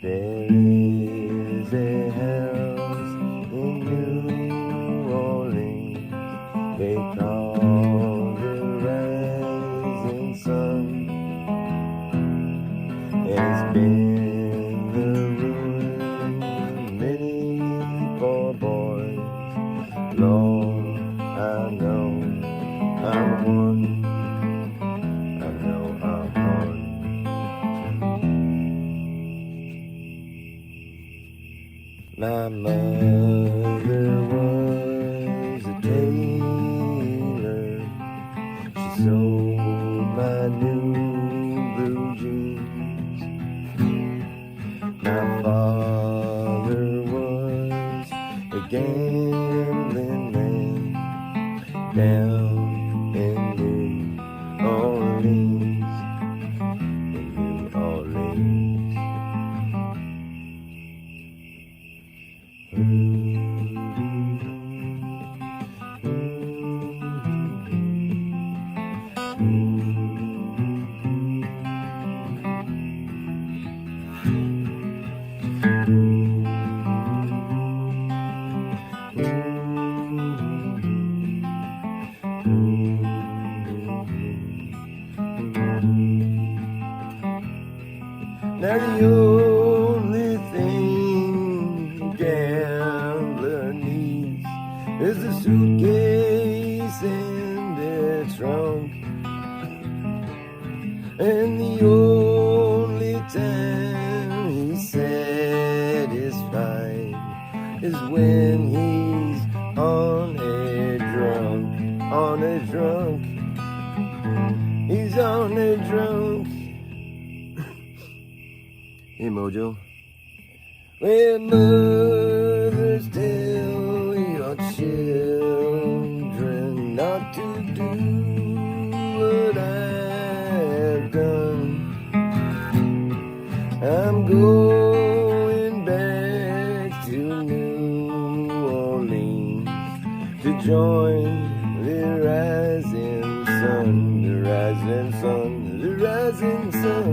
There is a house in New Orleans they call the rising sun. It's been the ruin of many poor boys. Lord, I know I'm one. I know I'm one. My mother was a tailor. She sewed my new blue jeans. My father was a gambling man down in New Orleans. In New Orleans. Now the only thing a gambler needs is a suitcase and a trunk. And the only time he's satisfied is when he's on a drunk. He's on a drunk. Hey Mojo. Well, mothers, tell your children not to do what I've done. I'm going back to New Orleans to join the rising sun, the rising sun, the rising sun.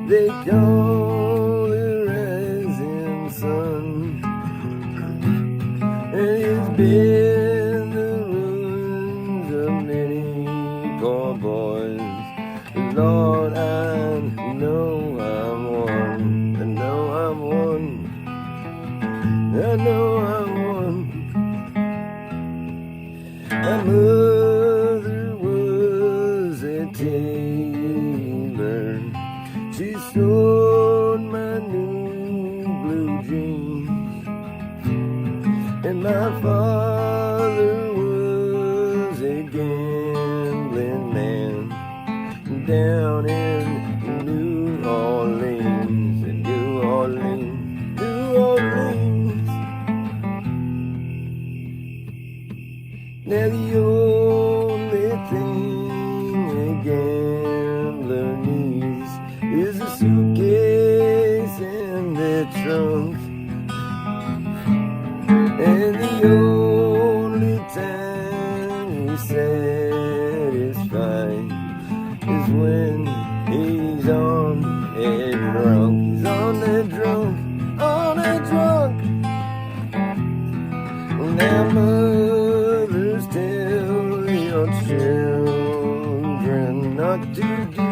they call the rising sun. And it's been the ruins of many poor boys. Lord, I know I'm one. I know I'm one. I know I'm one. My mother was a tailor. She sewed my new blue jeans. And my father was a gambling man down in New Orleans, New Orleans, New Orleans. Now the only thing a gambler needs is a suitcase and a trunk. And the only time he's satisfied is when he's on a drunk. He's on a drunk, on a drunk. Now mothers tell your children not to do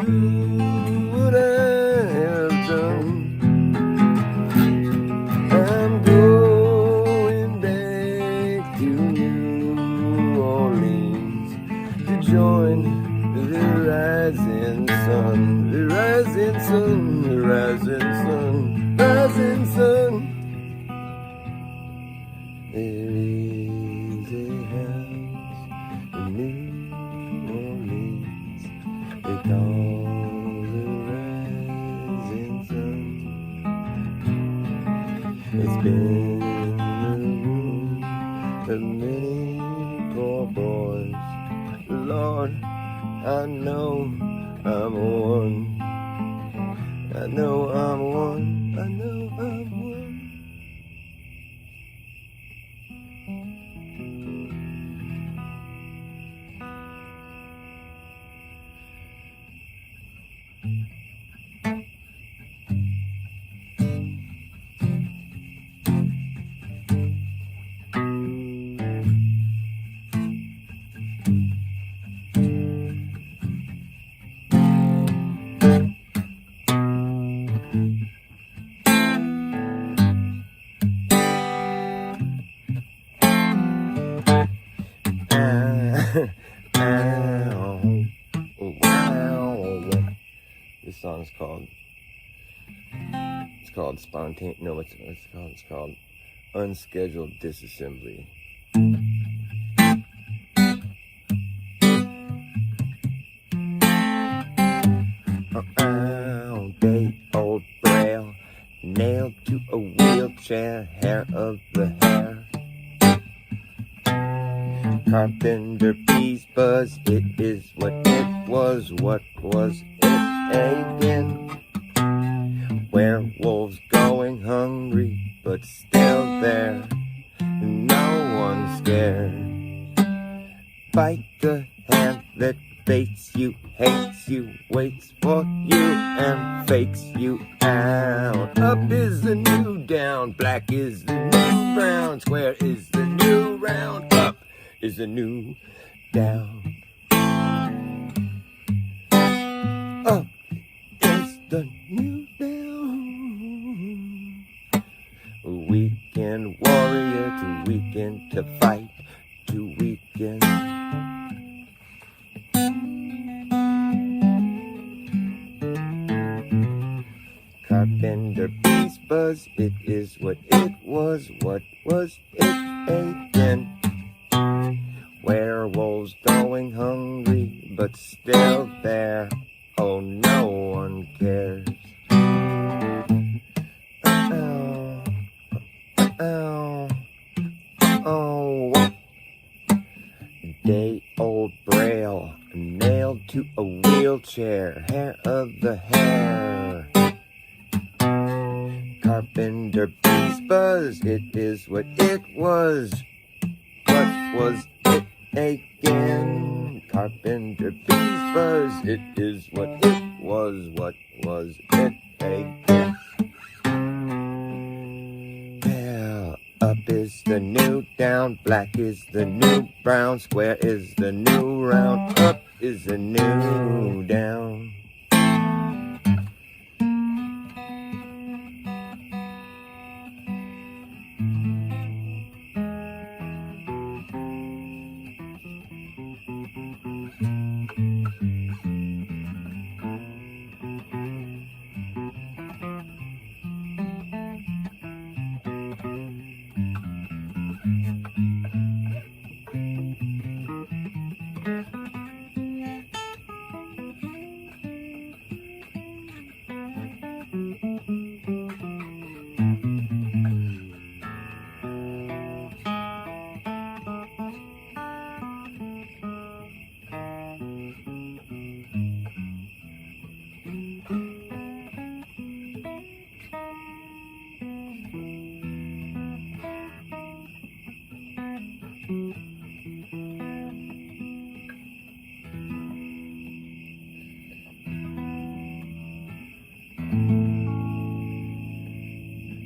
what I have done. I'm going back to New Orleans to join the rising sun, the rising sun, the rising sun, rising sun. There is a house in New Orleans they call the rising sun. It's been the room of many poor boys. Lord, I know I'm one. I know I'm one. I know I'm one. This song is called spontaneous. No, it's called unscheduled disassembly. Day old braille nailed to a wheelchair, hair of the hair. Carpenter bees buzz, it is what it was it again? Werewolves going hungry, but still there, no one's scared. Bite the hand that baits you, hates you, waits for you, and fakes you out. Up is the new down, black is the new brown, square is the new round, up is the new down. Up is the new down. Weekend warrior to weekend to fight to weekend. Carpenter bees buzz, it is what it was it again? Werewolves going hungry, but still there, oh no one cares. Oh. Day old braille nailed to a wheelchair, hair of the hair. Carpenter bees buzz, it is what it was it again? Carpenter bees buzz, it is what it was it a guess? Well, up is the new down, black is the new brown, square is the new round, up is the new down.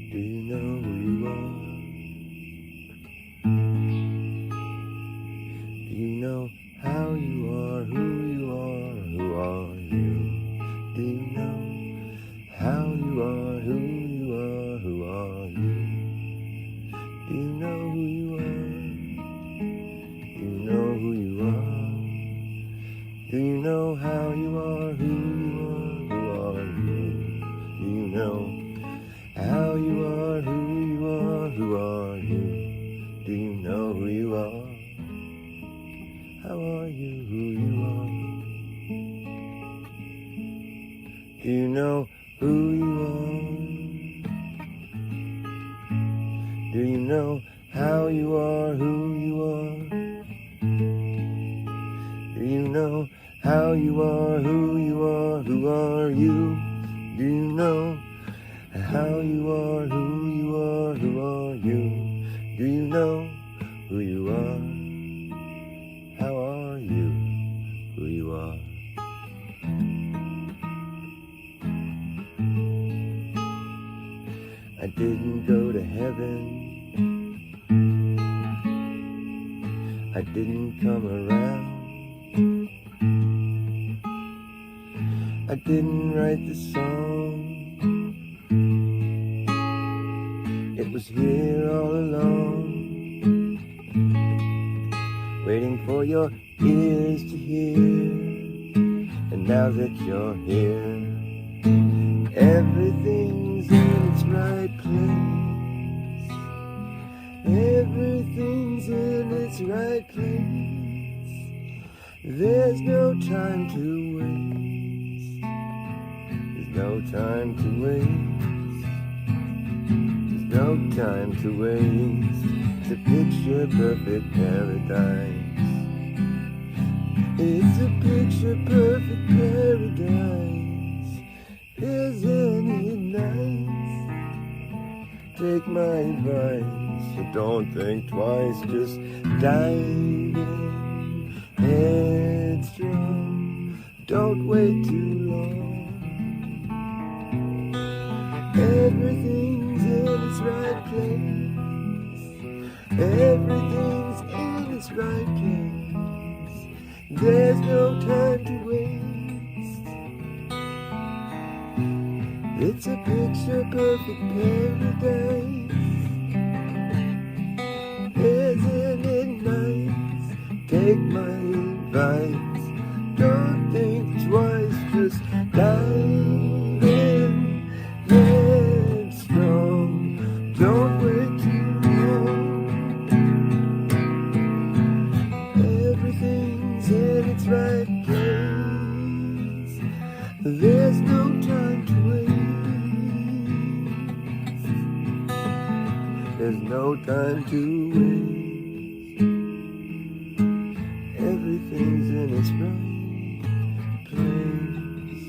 Do you know who you are? Do you know how you are, who you are, who are you? Do you know how you are, who you are, who are you? Do you know who you are? Do you know who you are? Do you know how you are, who you are, who are you? Do you know how you are, who you are, who are you? Do you know who you are? How are you, who you are? Do you know who you are? Do you know how you are, who you are? Do you know how you are, who you are, who are you? Do you know how you are, who you are, who are you? Do you know who you are? How are you, who you are? I didn't go to heaven, I didn't come around, I didn't write the song, it was here all along, waiting for your ears to hear. And now that you're here, everything's in its right place. Everything's in its right place. There's no time to waste. There's no time to waste. There's no time to waste. It's a picture perfect paradise. It's a picture perfect paradise. Isn't it nice? Take my advice, so don't think twice, just dive in headstrong. Don't wait too long. Everything's in its right place. Everything's in its right place. There's no time to waste. It's a picture perfect paradise. Isn't it nice? Take my advice. Don't think twice, just dive in headstrong. Don't wait too long. Everything's in its right place. There's no time to waste. There's no time to waste. Everything's in its right place.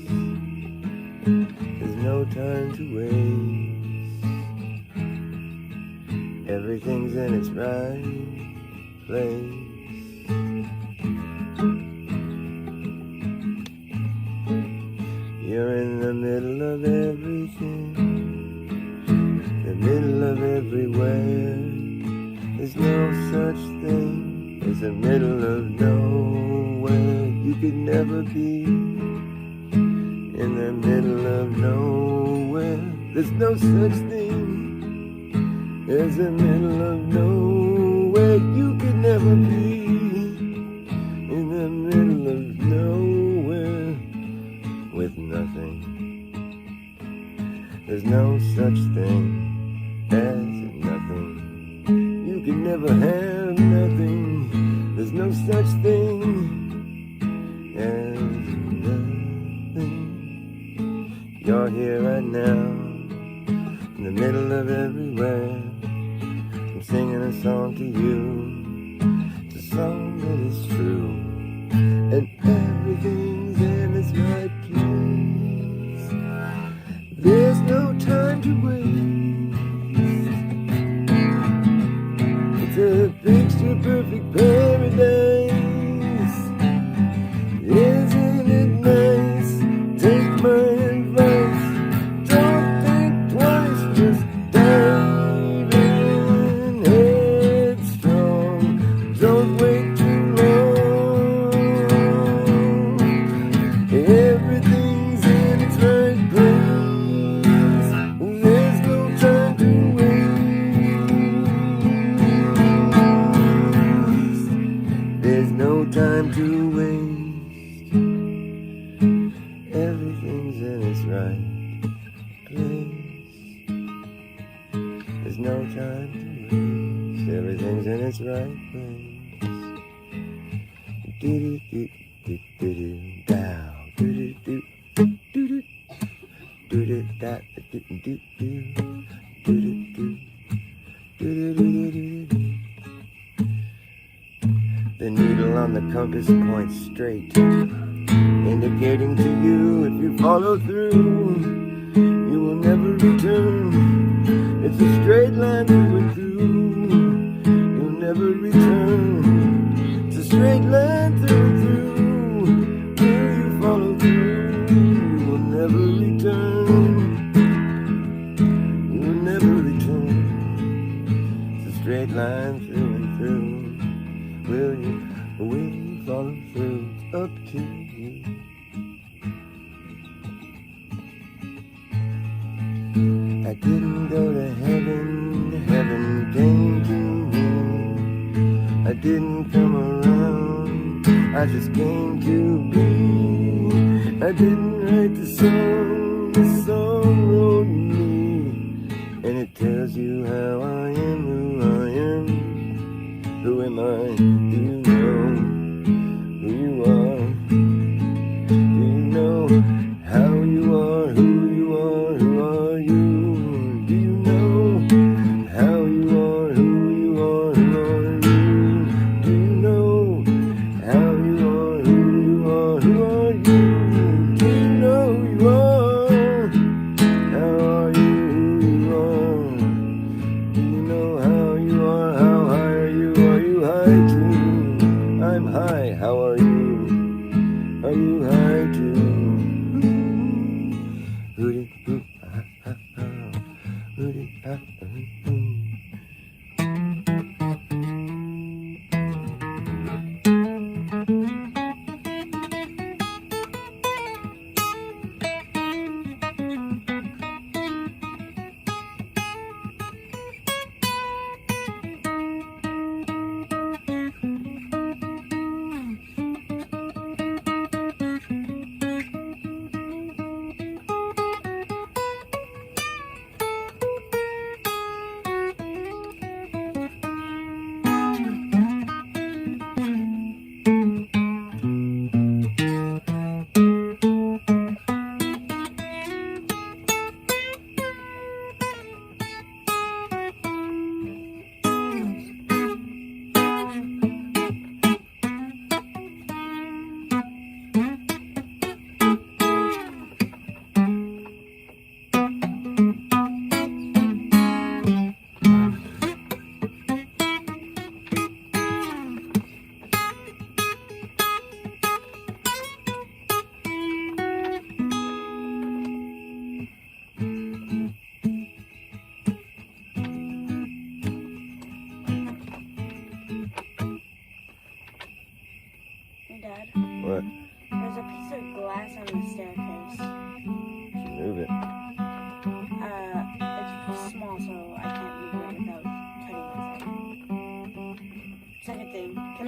There's no time to waste. Everything's in its right place. middle of everything, the middle of everywhere. There's no such thing as the middle of nowhere. You could never be in the middle of nowhere. There's no such thing as the middle of nowhere. You could never be in the middle of nowhere with nothing. There's no such thing as nothing. You can never have nothing. There's no such thing as nothing. You're here right now, in the middle of everywhere. I'm singing a song to you. It's a song that is true, and everything's in its right place. There's no time to waste. It's a picture perfect paradise. Isn't it nice? Take my advice. Don't think twice, just dive in headstrong. Don't wait too long. Everything's in its right place. There's no time to waste. There's no time to waste. Everything's in its right place. There's no time to waste. Everything's in its right place. Do-do-do-do-do-do, down. Do-do-do, do-do, do-do-da-do-do-do, do-do-do, do-do-do-do-do. The needle on the compass points straight, indicating to you if you follow through, you will never return. It's a straight line through and through. You'll never return. It's a straight line through and through. Will you follow through? You will never return. You will never return. It's a straight line through and through. Will you follow through? It's up to you. I didn't go to heaven, heaven came to me. I didn't come around, I just came to be. I didn't write the song wrote me. And it tells you how I am, who I am. Who am I? Do you know who you are? Do you know how you are, who you are, who are you? Do you know how you are, who you are, who are you? Do you know how you are, who you are, who are you? Do you know who you are? How are you, who you are? Do you know how you are, how high are you? Are you high too? I'm high, how are you? Are you high too?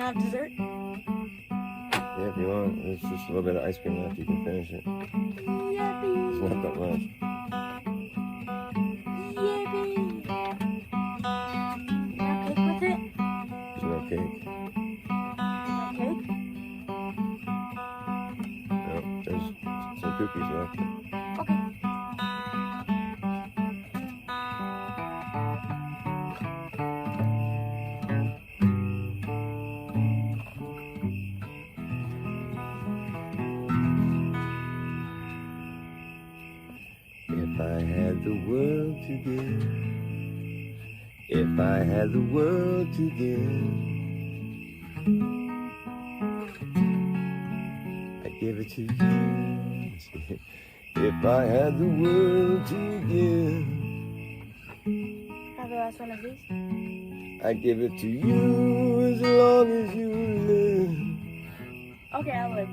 have dessert? Yeah, if you want. There's just a little bit of ice cream left. You can finish it. Yippee! It's not that much. Yippee! No cake with it? There's no cake. No cake? No, there's some cookies left. Okay. If I had the world to give, if I had the world to give, I'd give it to you. If I had the world to give, Have the last one of these? I'd give it to you as long as you live. Okay, I'll live.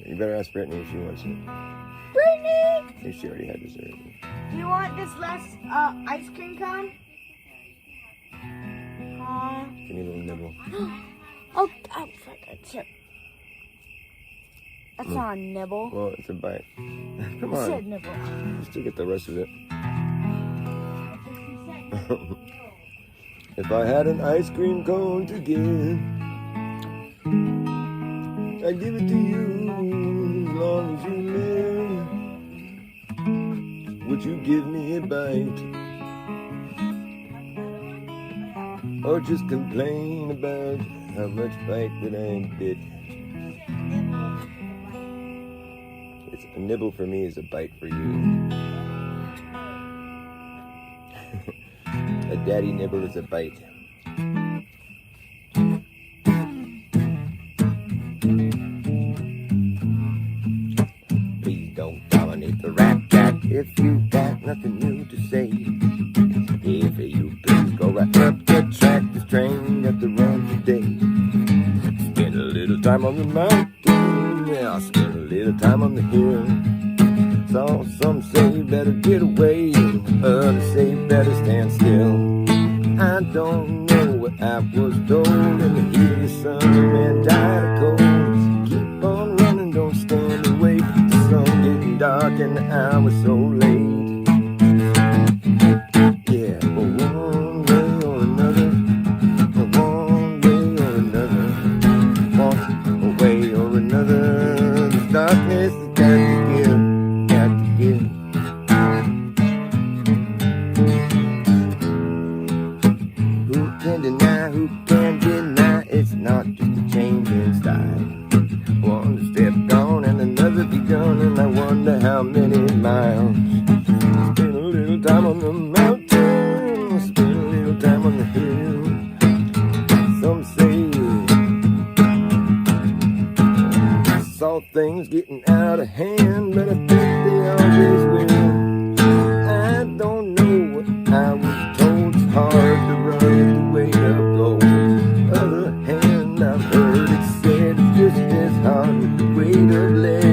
You better ask Brittany if she wants it. Brittany! I think she already had dessert. Do you want this last ice cream cone? Give me a little nibble. Oh, fuck, that's it. That's not a nibble. Well, it's a bite. Come I said on. nibble. You still get the rest of it. If I had an ice cream cone to give, I'd give it to you as long as you live. Would you give me a bite? Or just complain about how much bite that I get? It's a nibble for me is a bite for you. A daddy nibble is a bite. Please don't dominate the rap track if you got nothing new to say. If you please go right up the track, this train got to run today. Spend a little time on the mountain, yeah, I'll spend a little time on the hill. So some say better get away, others say better stand still. I don't know what I was told in the heat of the sun, a man died of cold. Keep on running, don't stand and wait. The sun getting dark and the hour so late. Yeah, one way or another, one way or another, one way or another. The darkness has got to give, got to give. Who can deny, who can deny? It's not just a change in style. One step gone and another begun, and I wonder how many miles. Spend a little time on the mountain, spend a little time on the hill. Some say saw things getting out of hand, but I think they always will. I don't know what I was told. It's hard to run the way of gold. Other hand, I've heard it said it's just as hard with the weight of lead.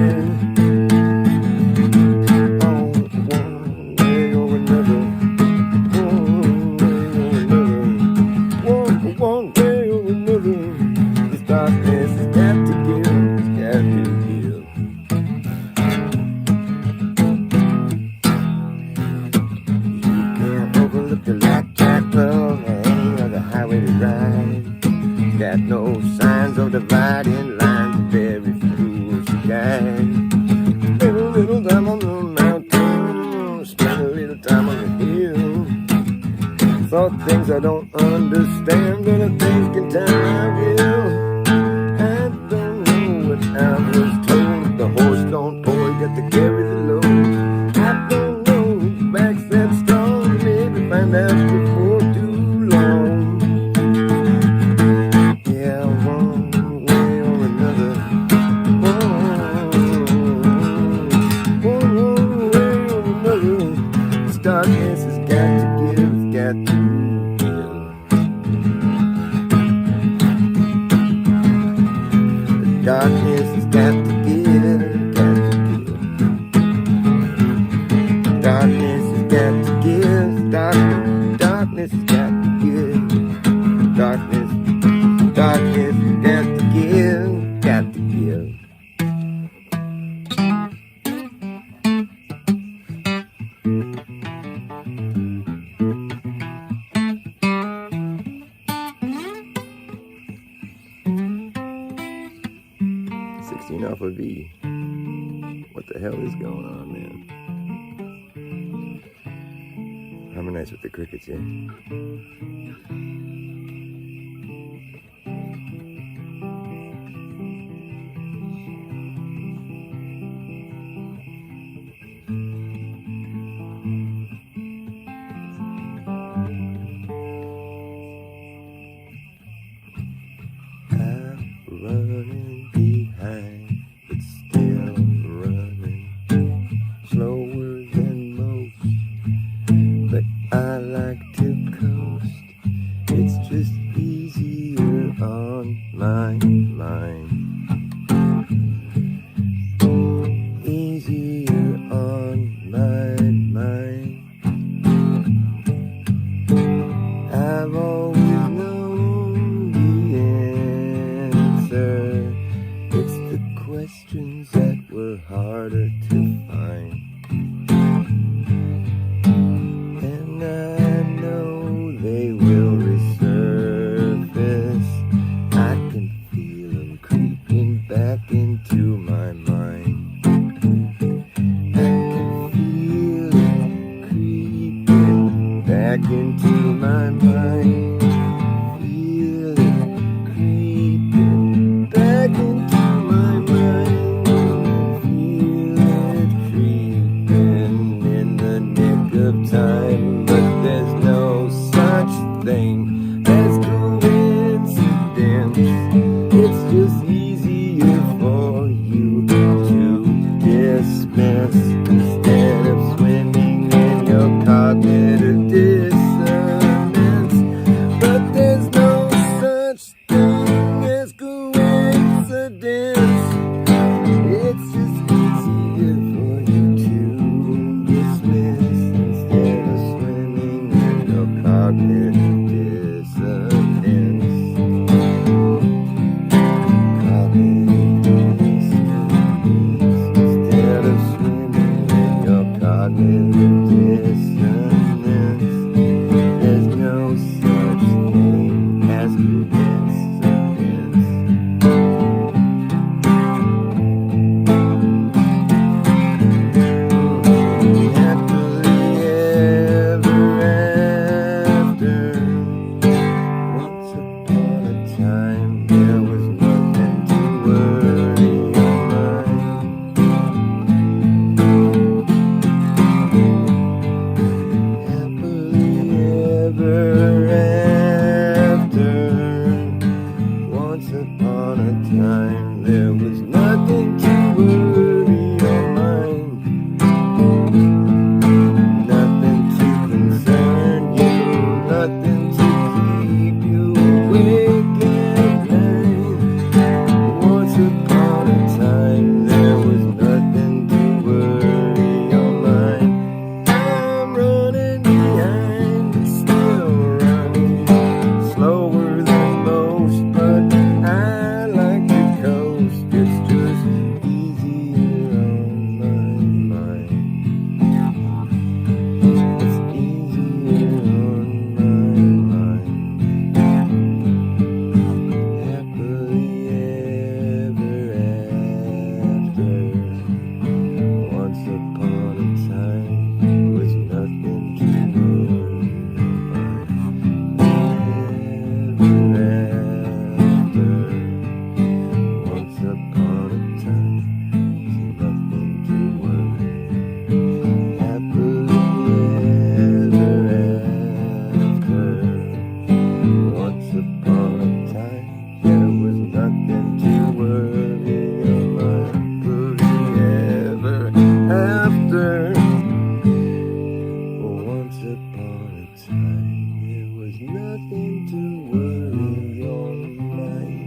Oh, one way or another, one way or another. This darkness has got to give, it's got to give. You can't overlook the light track club or any other highway to ride. Got no signs of dividing lines, very few to guide. Spend a little time on the mountain, spend a little time on the hill. Thought things I don't understand, but I think in time I will. I don't know what I was told. If the horse don't pull, you got to carry the load. I don't know if the back's that strong, maybe find out before too long. Yeah, one way or another, one way or another. This darkness has got to give, it's got to give. The darkness has got to give, got to give. Darkness has got to give, darkness has got to give. Darkness, darkness. off of E. What the hell is going on, man? Harmonize with the crickets, yeah. Running behind, but still running slower than most. But I like to coast. It's just easier on my mind. Easier on my mind. I've always known the answer. It's the questions that were harder to find. And I know they will resurface. I can feel them creeping back into my mind. I can feel it creeping back into my mind. Feel it creeping back into my mind. Feel it creeping in the nick of time. But there's no such thing as coincidence. It's just easier for you to dismiss instead of swimming in your cognitive dissonance. But there's no such thing as coincidence. It's just easier for you to dismiss instead of swimming in your cognitive dissonance. Cognitive dissonance. Instead of swimming in your cognitive dissonance. There's no such thing as coincidence. Happily ever after. Once upon a time, there was nothing to worry your mind. Happily ever after. Once upon a time, there was nothing to worry your mind. Nothing to concern you, nothing to keep you awake at night. Once upon a time, there was nothing to worry your mind. I'm running behind, but still running slower than most. But I like to coast. It's just easier on my mind. It's easier on my mind. Happily ever after. Once upon a time, was nothing to worry ever after. Once upon a time, was nothing to worry. Happily ever after. Once upon a time, there was nothing to worry. Happily ever after. Once upon a time, there was nothing to worry your mind.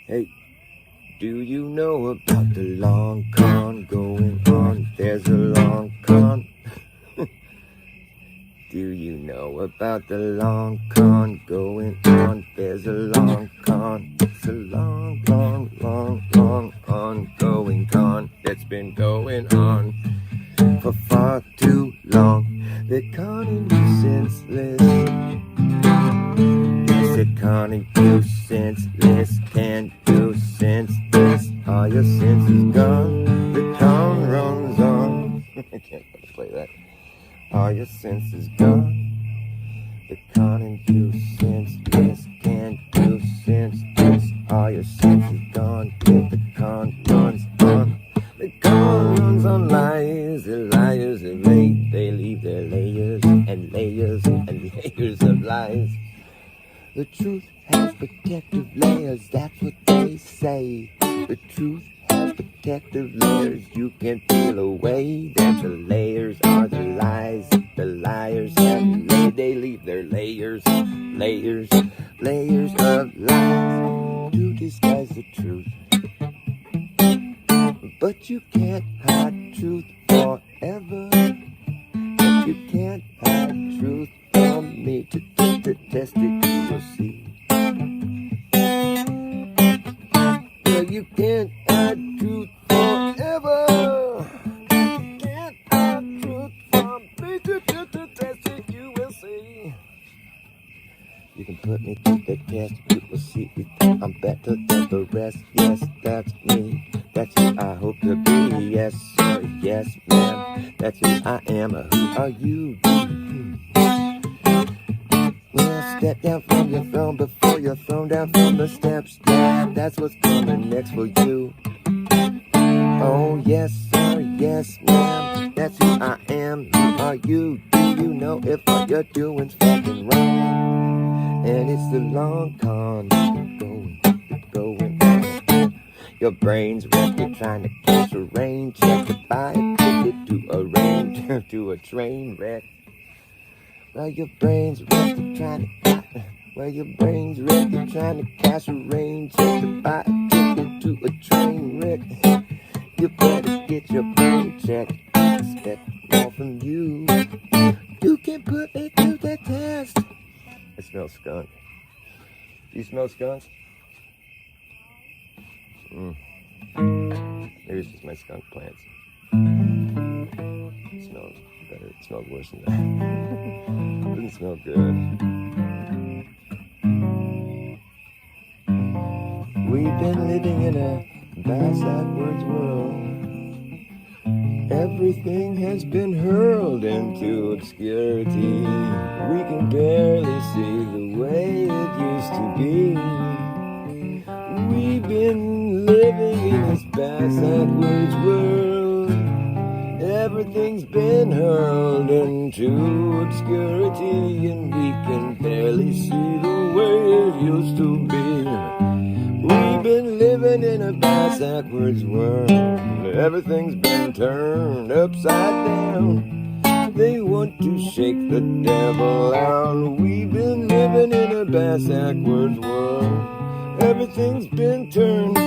Hey, do you know about the long con going on? There's a long con. Do you know about the long con going on? There's a long con. It's a long, long, long, long ongoing con that's been going on for far too long. They're conning you senseless. All your senses gone, the con runs on. I can't play that. All your senses gone, the con induces this can't do sense this. All your senses gone, the con runs on. The con runs on liars, the liars are late. They leave their layers and layers and layers of lies. The truth has protective layers, that's what they say. The truth has protective layers, you can peel away that the layers are the lies. The liars have they leave their layers, layers, layers of lies to disguise the truth. But you can't hide truth forever. But you can't hide truth from me. To test it, you will see. Well, you can't hide truth forever. You can't hide truth from me. To test it, you will see. You can put me to the test, you will see. I'm better than the rest. Yes, that's me. That's who I hope to be. Yes, sir. Yes, ma'am. That's who I am. Who are you? Well, step down from your throne before you're thrown down from the steps. That's what's coming next for you. Oh, yes, sir. Yes, ma'am. That's who I am. Who are you? Do you know if what you're doing's fucking wrong? And it's the long con going on. Your brain's wrecked, you're trying to catch a rain check to buy a ticket to a rain to a train wreck. Well, your brain's wrecked, you're trying to your brain's wrecked, you're trying to cash a rain check to buy a ticket to a train wreck. You better get your brain checked. Expect more from you. You can put me to the test. I smell skunk. Do you smell skunks? Maybe it's just my skunk plants. It smells better. It smells worse than that. It doesn't smell good. We've been living in a Bas Ackwards world. Everything has been hurled into obscurity. We can barely see the way it used to be. We've been living in this Bas Ackwards world. Everything's been hurled into obscurity, and we can barely see the way it used to be. We've been living in a Bas Ackwards world. Everything's been turned upside down. They want to shake the devil out. We've been living in a Bas Ackwards world. Everything's been turned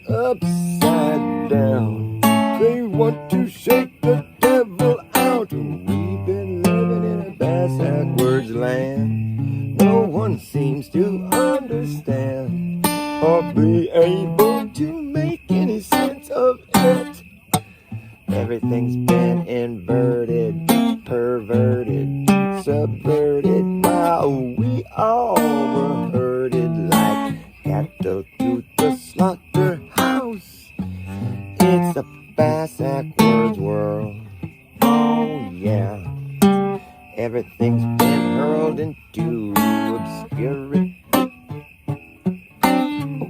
upside down. They want to shake the devil out. We've been living in a Bas Ackwards land. No one seems to understand or be able to make any sense of it. Everything's been inverted, perverted, subverted, while we all were herded like cattle to the slaughterhouse. It's a Bas Ackwards world. Oh yeah. Everything's been hurled into obscurity.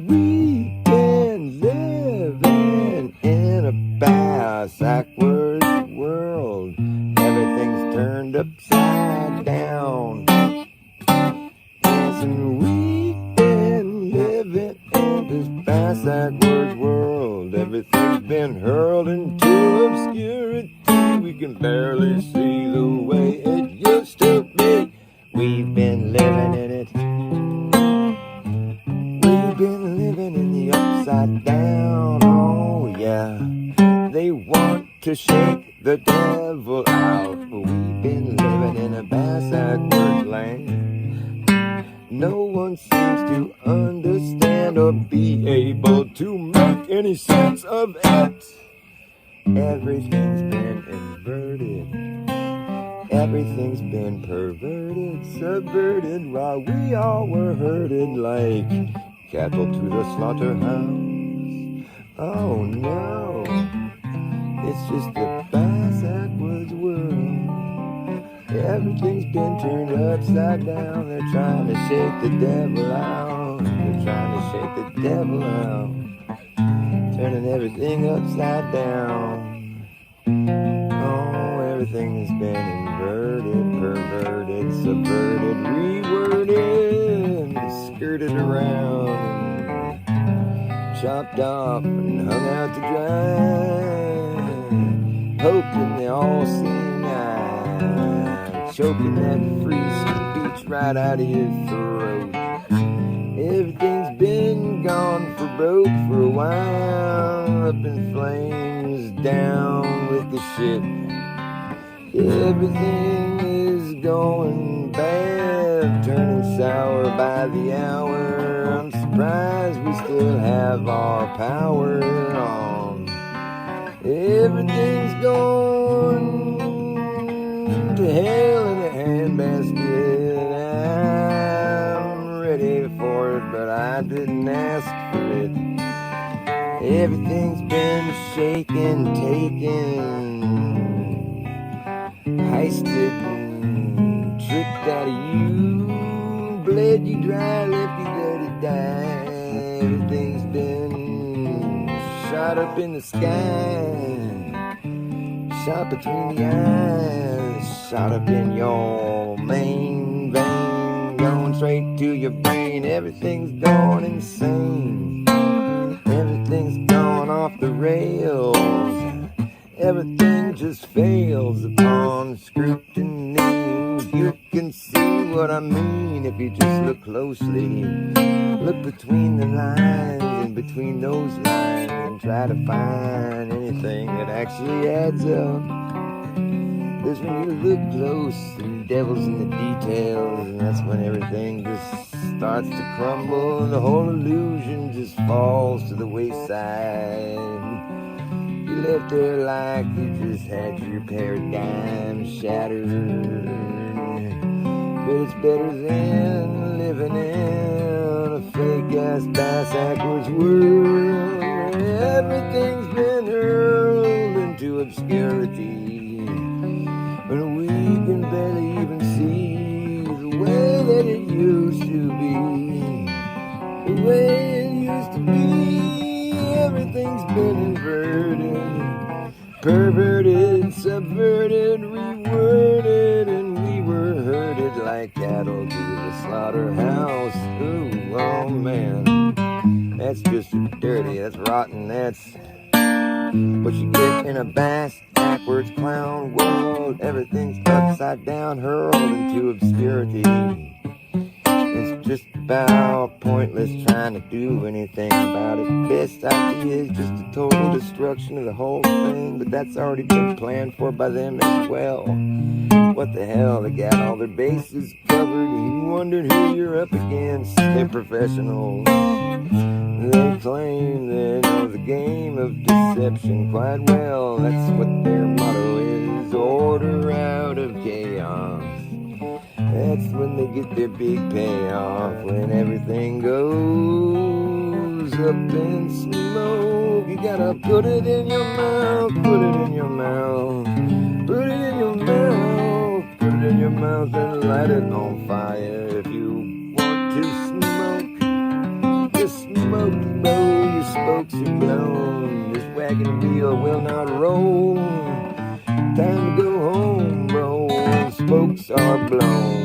We've been living in a Bas Ackwards world. Everything's turned upside down. Yes, and we've been living in this Bas Ackwards world. Everything's been hurled into obscurity. We can barely see the way it used to be. We've been living in it. We've been living in the upside down. Oh yeah. They want to shake the devil out. We've been living in a Bas Ackwards land. No one seems to understand or be able to make any sense of it. Everything's been inverted. Everything's been perverted, subverted, while we all were herded like cattle to the slaughterhouse. Oh no, it's just a Bas Ackwards world. Everything's been turned upside down. They're trying to shake the devil out. They're trying to shake the devil out. Turning everything upside down. Oh, everything has been inverted, perverted, subverted, reworded, skirted around, and chopped off and hung out to dry. Hoping they all see eye, choking that free speech right out of your throat. Everything's been gone for broke for a while, up in flames, down with the ship. Everything is going bad, turning sour by the hour. I'm surprised we still have our power on. Everything's going to hell in a handbasket. I'm ready for it, but I didn't ask for it. Everything's been shaken, taken, heisted and tricked out of you, bled you dry, left you there to die. Everything's been shot up in the sky, shot between the eyes, shot up in your main vein, going straight to your brain. Everything's gone insane. Everything's gone off the rails. Everything just fails upon scrutiny. You can see what I mean if you just look closely. Look between the lines and between those lines and try to find anything that actually adds up. Because when you look close, the devil's in the details, and that's when everything just starts to crumble and the whole illusion just falls to the wayside. You left there like you just had your paradigm shattered. But it's better than living in a fake-ass Bas Ackwards world where everything's been hurled into obscurity. But we can barely even see the way that it used to be. The way it used to be. Everything's been inverted, perverted, subverted, reworded, and we were herded like cattle to the slaughterhouse. Ooh, oh man, that's just dirty, that's rotten, that's what you get in a Bas Ackwards clown world. Everything's upside down, hurled into obscurity. It's just about pointless trying to do anything about it. Best idea is just a total destruction of the whole thing, but that's already been planned for by them as well. What the hell, they got all their bases covered, and you wondered who you're up against. They're professionals. They claim they know the game of deception quite well. That's what their motto is, order out of chaos. That's when they get their big payoff, when everything goes up in smoke. You gotta put it in your mouth, put it in your mouth, put it in your mouth, put it in your mouth and light it on fire. If you want to smoke, just smoke, blow, your spokes are blown. This wagon wheel will not roll. Time to go home, bro. Spokes are blown.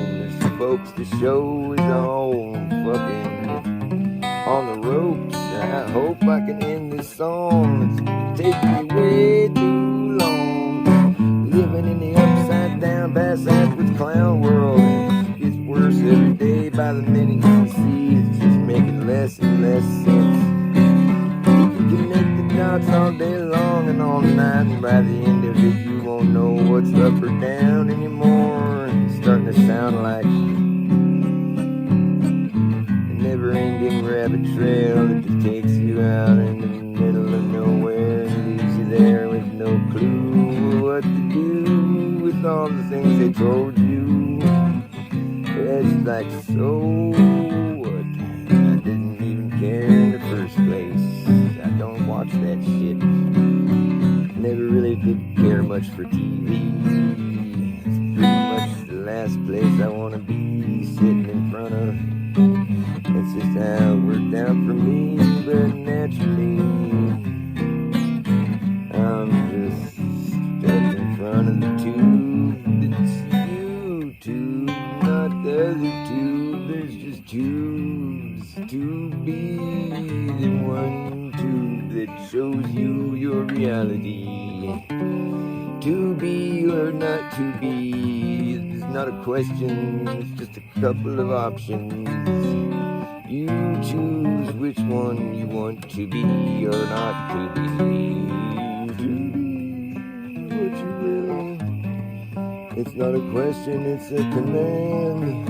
Folks, the show is on, fucking on the ropes. I hope I can end this song. It's taking me way too long. Living in the upside down Bas Ackwards clown world. It gets worse every day by the minute. You can see it's just making less and less sense. You can connect the dots all day long and all night, and by the end of it you won't know what's up or down anymore. It's starting to sound like never-ending rabbit trail that just takes you out in the middle of nowhere and leaves you there with no clue what to do with all the things they told you. It's like, so what? I didn't even care in the first place. I don't watch that shit. Never really did care much for TV. It's pretty much the last place I want to be sitting in front of. That's just how it worked out for me, but naturally I'm just stuck in front of the tube. It's YouTube, not the other tube. There's just tubes to be the one tube that shows you your reality. To be or not to be is not a question, it's just a couple of options. You choose which one you want to be or not to be. To be what you will. It's not a question, it's a command.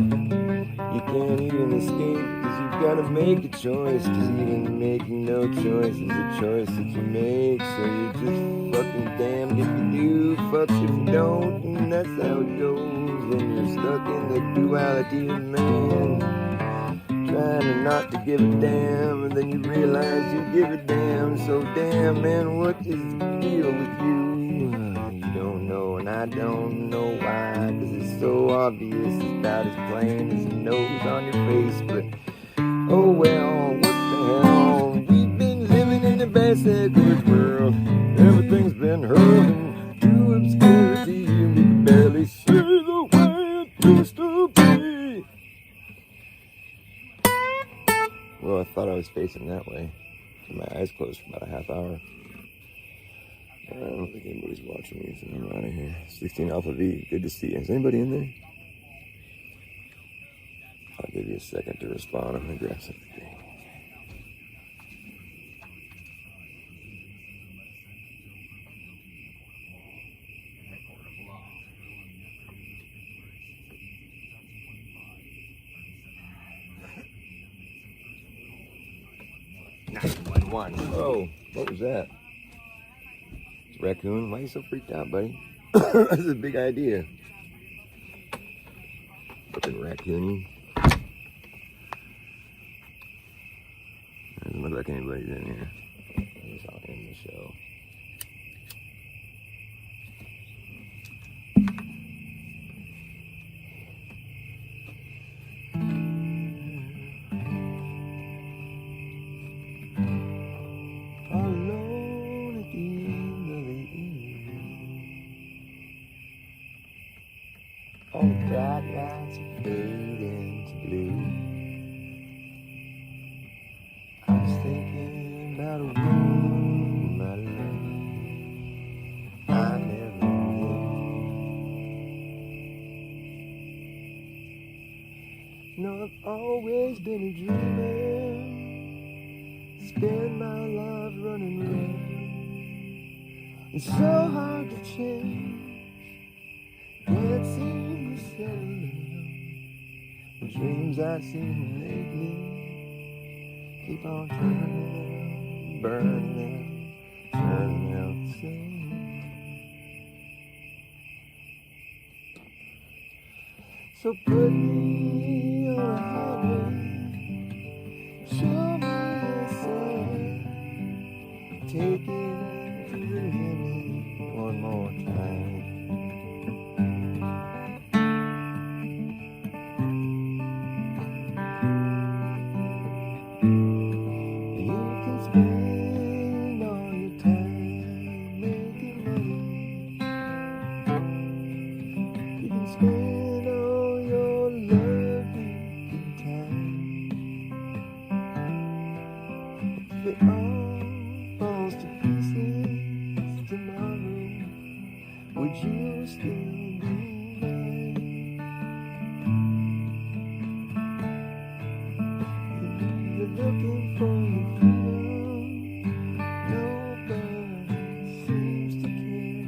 You can't even escape, cause you've gotta make a choice. Cause even making no choice is a choice that you make. So you're just fucking damned if you do, fucked if you don't. And that's how it goes when you're stuck in the duality of man. Trying to not to give a damn, and then you realize you give a damn. So damn, man, what is the deal with you? You don't know, and I don't know why. Cause it's so obvious, it's about as plain as the nose on your face. But oh well, what the hell? We've been living in the Bas Ackwards world. Everything's been hurling to obscurity, and we can barely see the way it used to be. Well, I thought I was facing that way. Kept my eyes closed for about a half hour. I don't think anybody's watching me, so I'm out of here. 16 Alpha V, good to see you. Is anybody in there? I'll give you a second to respond. I'm gonna grab something. One. Oh, what was that? It's a raccoon. Why are you so freaked out, buddy? This is a big idea. Looking raccoony. Doesn't look like anybody's in here. I guess I'll end the show. Alone at the end of the evening, all the bright lights are fading to blue. I was thinking about a woman, my love, I never knew. You know, I've always been a dreamer. Spend my life running around. It's so hard to change. Can't seem to settle down. The dreams I've seen lately keep on turning, burning, turning out the same. So put me on a highway. Show me take it to the limit one more time. You can spend all your time making money. You can spend all your love making time. If it all falls to pieces tomorrow, would you still be mine? You're looking for your freedom. Nobody seems to care.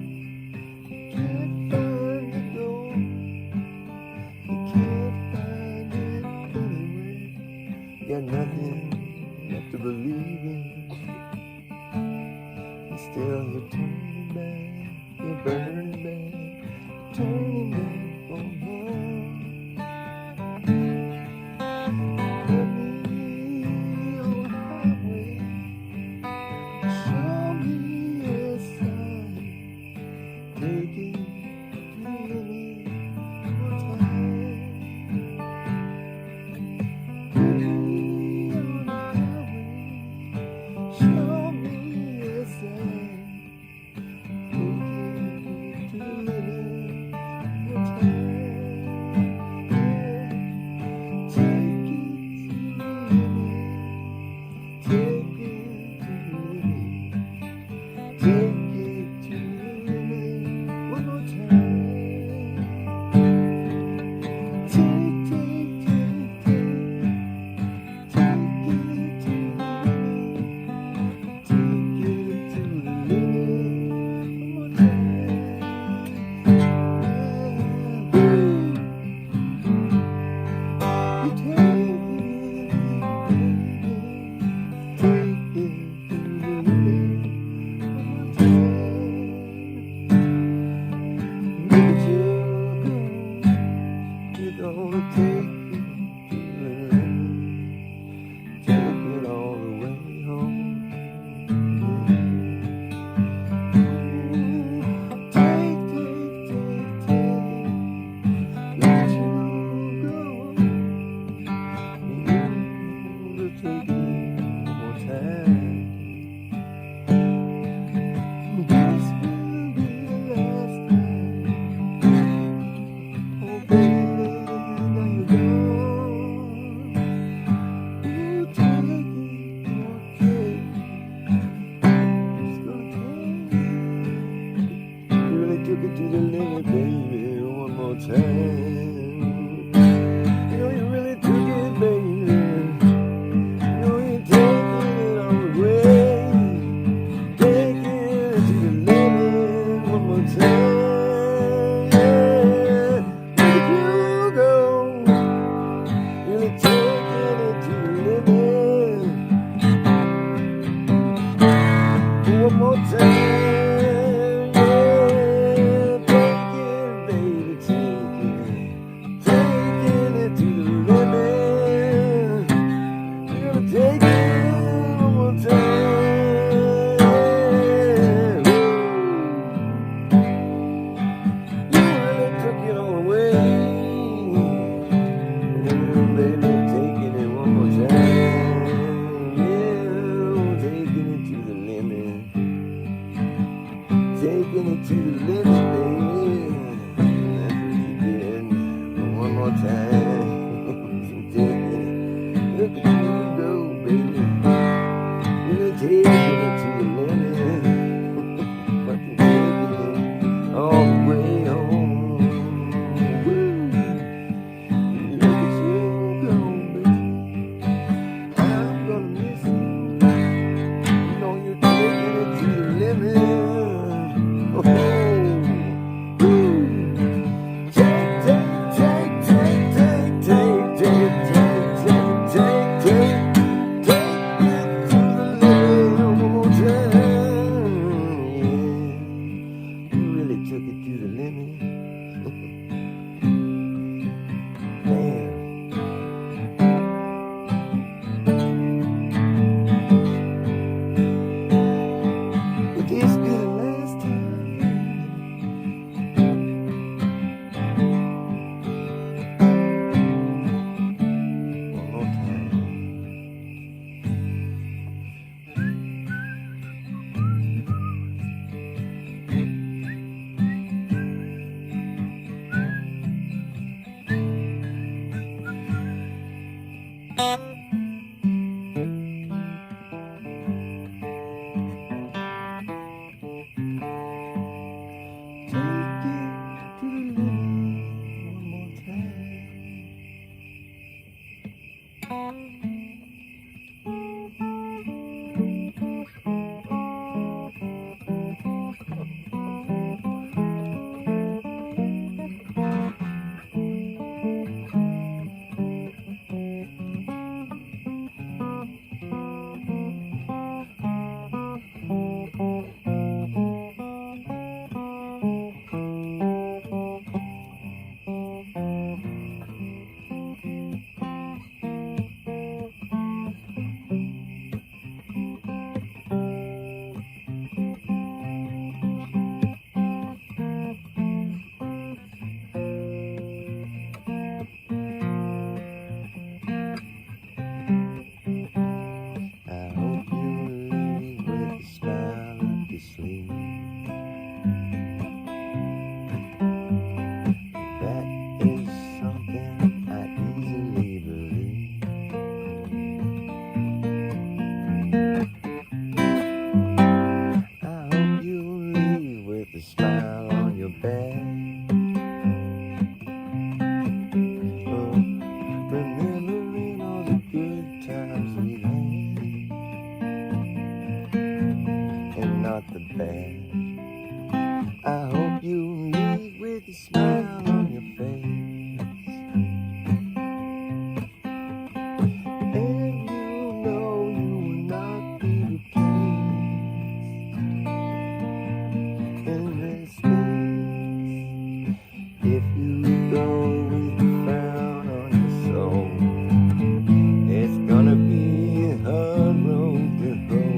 You can't find it though. You can't find it anywhere. You got nothing left to believe in. Still you're turning back, you're burning back, turning back for more. Put me on the highway, show take it to the limit one more time. Take, take, take, take it to the limit. Take it to the limit one more time. You take it, take it to the limit one more time. Look at you go. You're gonna take it to the limit. Take it all the way home. Take, take, take, take. Look at you go. You're take it one more time. This will be the last time. Oh baby, now you're gone. You take it, okay. It's gonna take it. You really took it to the limit, baby, one more time. You know you really took it, baby. You know you're taking it all the way. Taking it to the limit one more time. Yeah, look at you go. Really taking it to the limit one more time. Yeah, take it, baby, take it. Taking it to the limit. You're gonna take it one more time. You really took it all away. Baby, taking it one more time. Yeah, taking it to the limit. Taking it to the limit, baby. That's what you did. One more time. Taking it. Look at you go, baby. You're taking it to the limit. Fucking taking it all the way home. Woo. Look at you go, baby. I'm gonna miss you. You know you're taking it to the limit. Oh, woo. Take, take, take, take, take. not the bad. I hope you leave with a smile on your face. And you know you will not be replaced in this space if you go with a frown on your soul. It's gonna be a hard road to hoe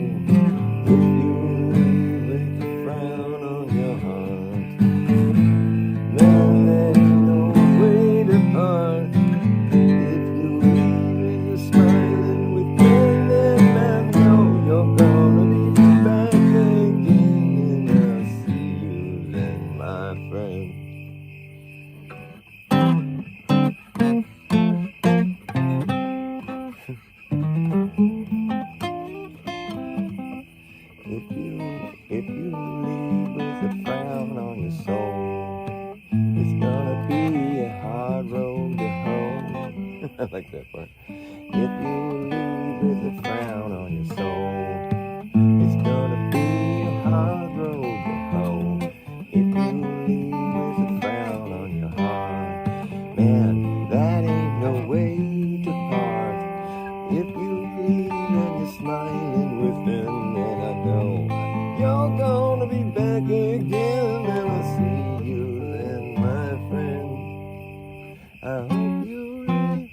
if you leave with a frown on your heart. Man, there's no way to part. If you leave and you're smiling with me, then I know you're gonna be back again, and I'll see you then, my friend. If you leave with a frown on your soul, it's gonna be a hard road to hoe. I like that part. If you leave with a frown on your soul, it's gonna be a hard road to hoe. If you leave with a frown on your heart, man, that ain't no way to part. If you leave and you're smiling with them, then I know you're gonna be back again, and I'll see you then, my friend. I hope you leave,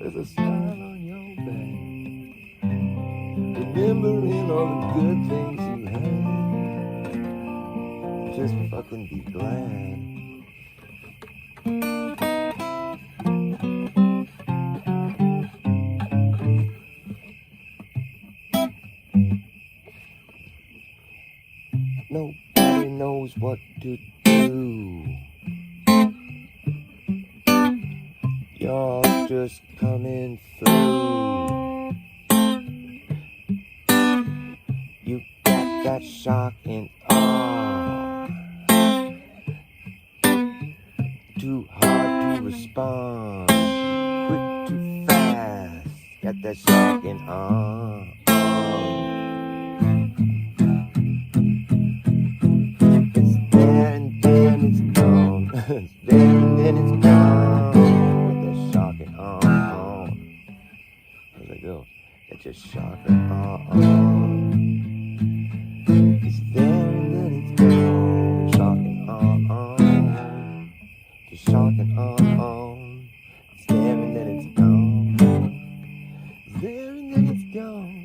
there's a smile on your back, remembering all the good things you had. Just fucking be glad. Nobody knows what to do. You're just coming through. You got that shock and awe. Too hard to respond. Quick too fast. Got that shock and awe. It's there and then it's gone. It's there and then it's gone. Got that shock and awe. How's that go? Got your shock and awe. It's there and then it's gone. Shock and awe. Just shock and awe. It's there and then it's gone. It's there and then it's gone.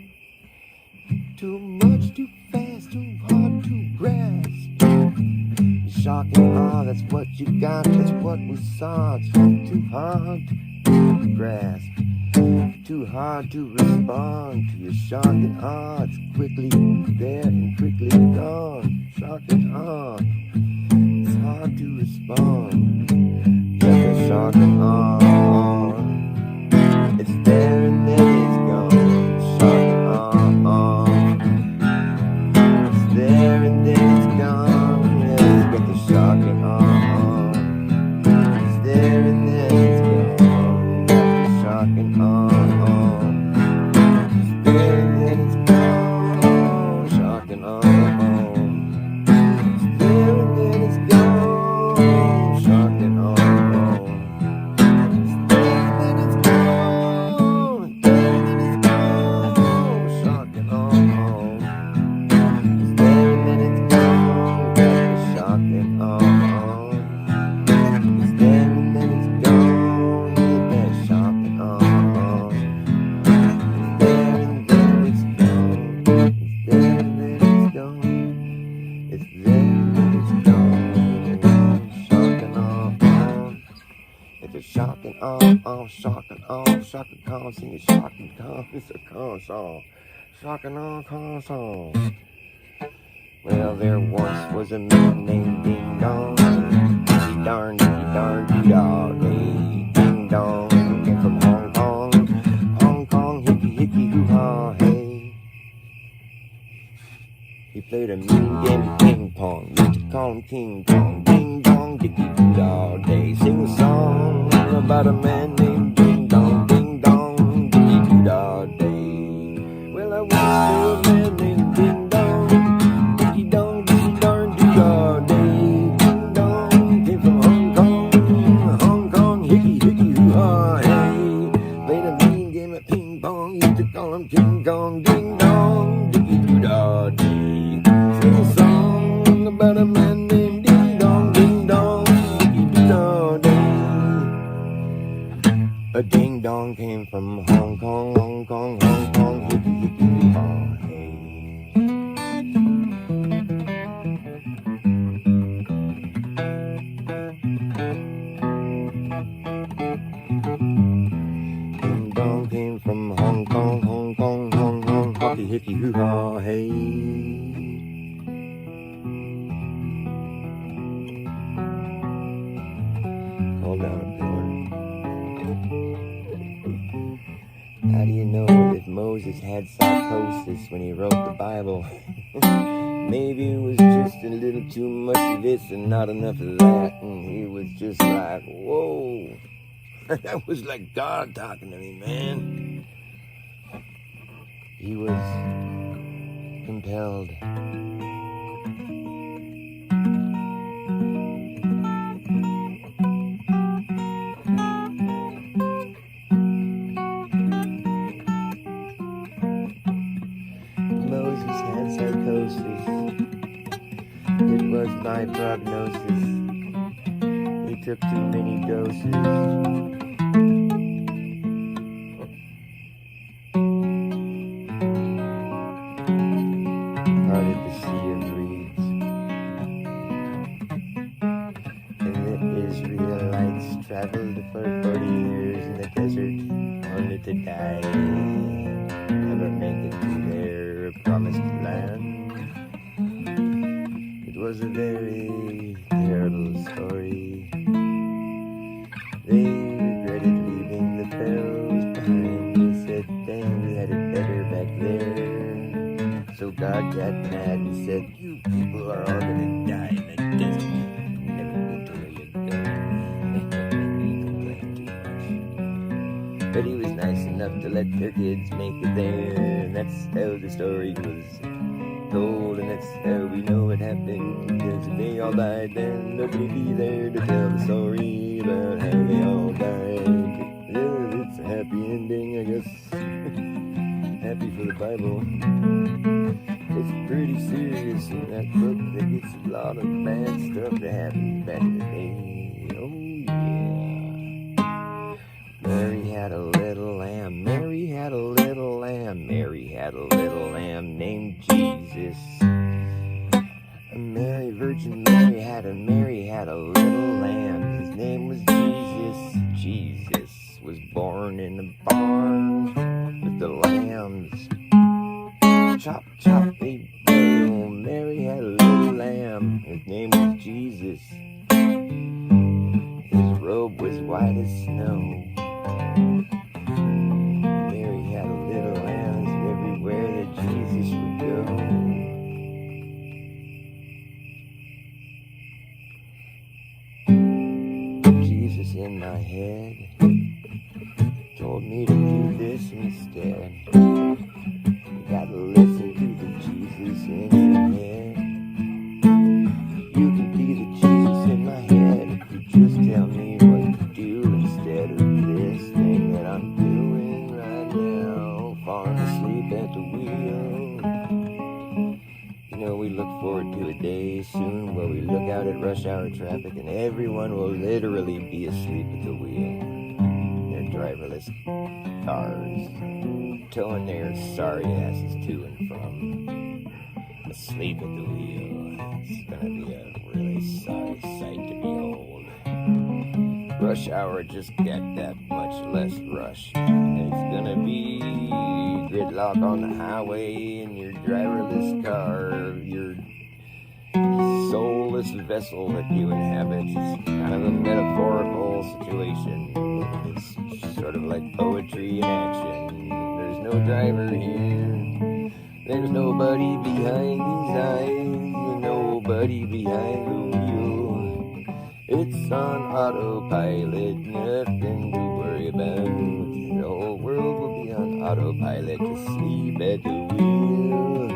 Too much, too fast, too hard to grasp. Shock and awe, that's what you got, that's what we saw. It's too hard to grasp, too hard to respond to your shock and awe. It's quickly there and quickly gone. Shock and awe, it's hard to respond. Got the shock and awe. It's there and then it's gone. Shock and awe. It's there and then it's gone. Yeah, got the shock and awe. It's there and then it's gone. Got the shock and awe. It's there and then it's gone. Shock and awe. It's there and then it's gone. Shock and awe. It's there and then it's gone. There and then it's gone. Shock and awe. It's there and then it's gone. Got the shock and awe. It's there and then it's gone. Get that shock and awe. It's there and then it's gone. It's there and then it's gone. It's there and then it's gone. Shock and awe. It's a shock and awe. Shock and awe. Shock and awe. Sing a shock and awe. It's a con song. Shock and awe con song. Well, there once was a man named Ding Dong. Darn, dog, hey, ding dong. Came from Hong Kong, hickey, hoo-ha, hey. He played a mean game of ping pong. Used to call him King Kong. Ding dong, dicky doo all day. Sing a song about a man named Ding Dong, dicky doo all day. Well, I once knew a man named Ding about a man named Ding Dong, Ding Dong, Ding Dong, Ding. A ding dong came from Hong Kong, Hong Kong, Hong Kong, hippie, hippie, haw, hey. Ding dong came from Hong Kong, Hong Kong, Hong Kong, hockey, hickey, hoo ha, hey. Call down a pillar. How do you know if Moses had psychosis when he wrote the Bible? Maybe it was just a little too much of this and not enough of that, and he was just like, whoa. That was like God talking to me, man. He was compelled. Moses had psychosis. It was my prognosis. He took too many doses. Parted the sea of reeds. And the Israelites traveled for 40 years in the desert, only to die. Never make it to their promised land. It was a very terrible story. They regretted leaving the pharaohs behind. They said, damn, we had it better back there. So God got mad and said, you people are all gonna die in the desert. Never get to where you're going. He complained too much. But he was nice enough to let their kids make it there. And that's how the story was told, and that's how we know it happened. Because if they all died, then nobody'd be there to tell the story about how they all died. Yeah, it's a happy ending, I guess. Happy for the Bible. It's pretty serious in that book. There gets a lot of bad stuff that happened back in the day. Oh yeah. Mary had a little lamb. Mary had a little lamb. Mary had a little lamb named Jesus. Virgin Mary had a little lamb. His name was Jesus. Jesus was born in a barn with the lambs. Chop, chop, they bail. Mary had a little lamb. His name was Jesus. His robe was white as snow. Mary had a little lambs everywhere that Jesus would go. Jesus in my head told me to do this instead. You gotta listen to the Jesus in your head. You can be the Jesus in my head if you just tell me what to do instead of this thing that I'm doing right now, falling asleep at the wheel. You know, we look forward to a day soon where we look out at rush hour traffic and everyone will literally be asleep at the wheel. Their driverless cars, towing their sorry asses to and from. Asleep at the wheel. It's gonna be a really sorry sight to behold. Rush hour just got that much less rush. It's gonna be gridlock on the highway in your driverless car, your soulless vessel that you inhabit. It's kind of a metaphorical situation. It's sort of like poetry in action. There's no driver here. There's nobody behind these eyes. Nobody behind the wheel. It's on autopilot, nothing to worry about. The whole world will be on autopilot, asleep at the wheel.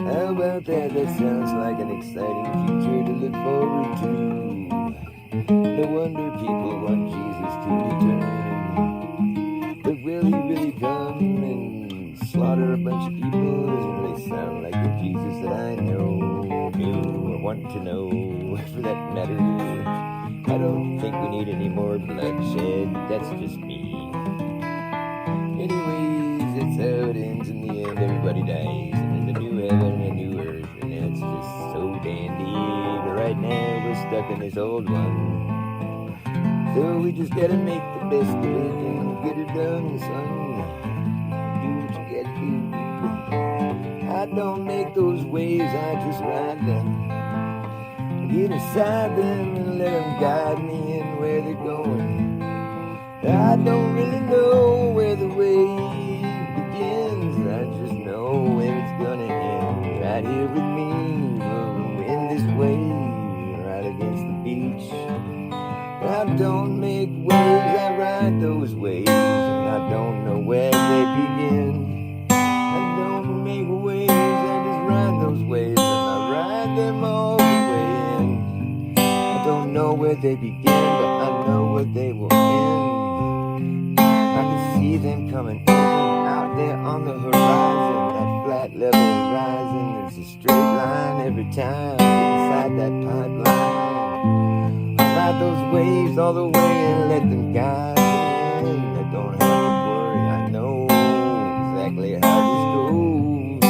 How about that? That sounds like an exciting future to look forward to. No wonder people want Jesus to return. But will he really come and slaughter a bunch of people? Doesn't really sound like the Jesus that I know. want to know, for that matter. I don't think we need any more bloodshed, that's just me. Anyways, that's how it ends in the end. Everybody dies, and there's a new heaven and a new earth, and it's just so dandy. But right now, we're stuck in this old one. So we just gotta make the best of it and get it done, son. Do what you gotta do. I don't make those waves, I just ride them. Get inside them and let them guide me in where they're going. I don't really know where the wave begins, I just know where it's gonna end. Right here with me, in this wave, right against the beach. I don't make waves, I ride those waves, and I don't know where they begin. I don't make waves, I just ride those waves, and I ride them all the way in. I don't know where they begin, but I know where they will end. I can see them coming in, out there on the horizon, that flat level horizon. It's a straight line every time, inside that pipeline. Ride those waves all the way and let them guide me in. I don't have to worry, I know exactly how this goes.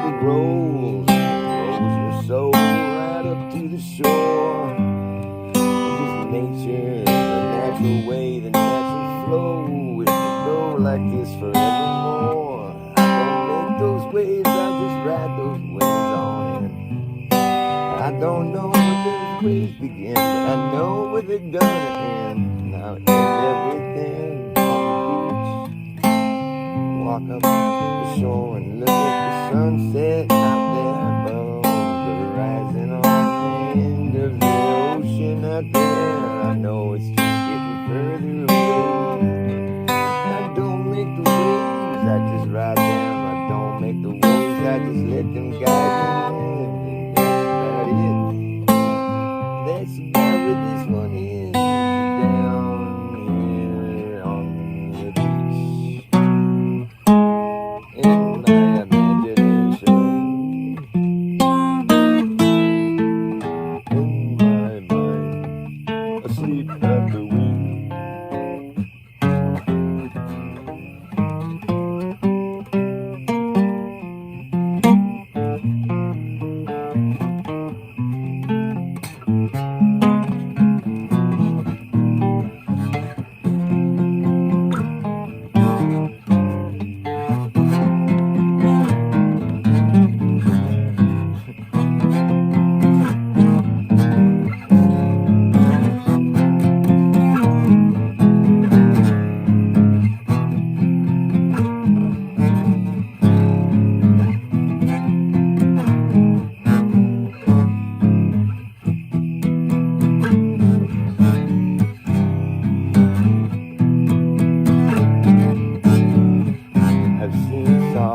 It rolls your soul right up to the shore. It's nature, the natural way, the natural flow. It will go like this forevermore. I don't make those waves, I just ride those waves on in. I don't know where those waves begin, but I know where they're gonna end. Now end everything on the beach. Walk up the shore and look at the sunset out there above the horizon on the end of the ocean out there. I know it's just getting further away. I don't make the waves, I just ride them. I don't make the waves, I just let them guide me. That's about where this one is, down here on the beach. In my imagination, in my mind, asleep at the wheel.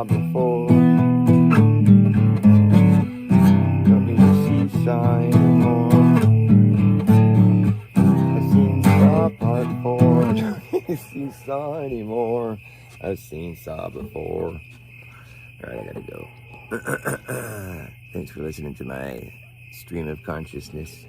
Before, don't need to seesaw anymore. I've seen saw part before, don't need to seesaw anymore. I've seen saw before. Alright, I gotta go. Thanks for listening to my stream of consciousness.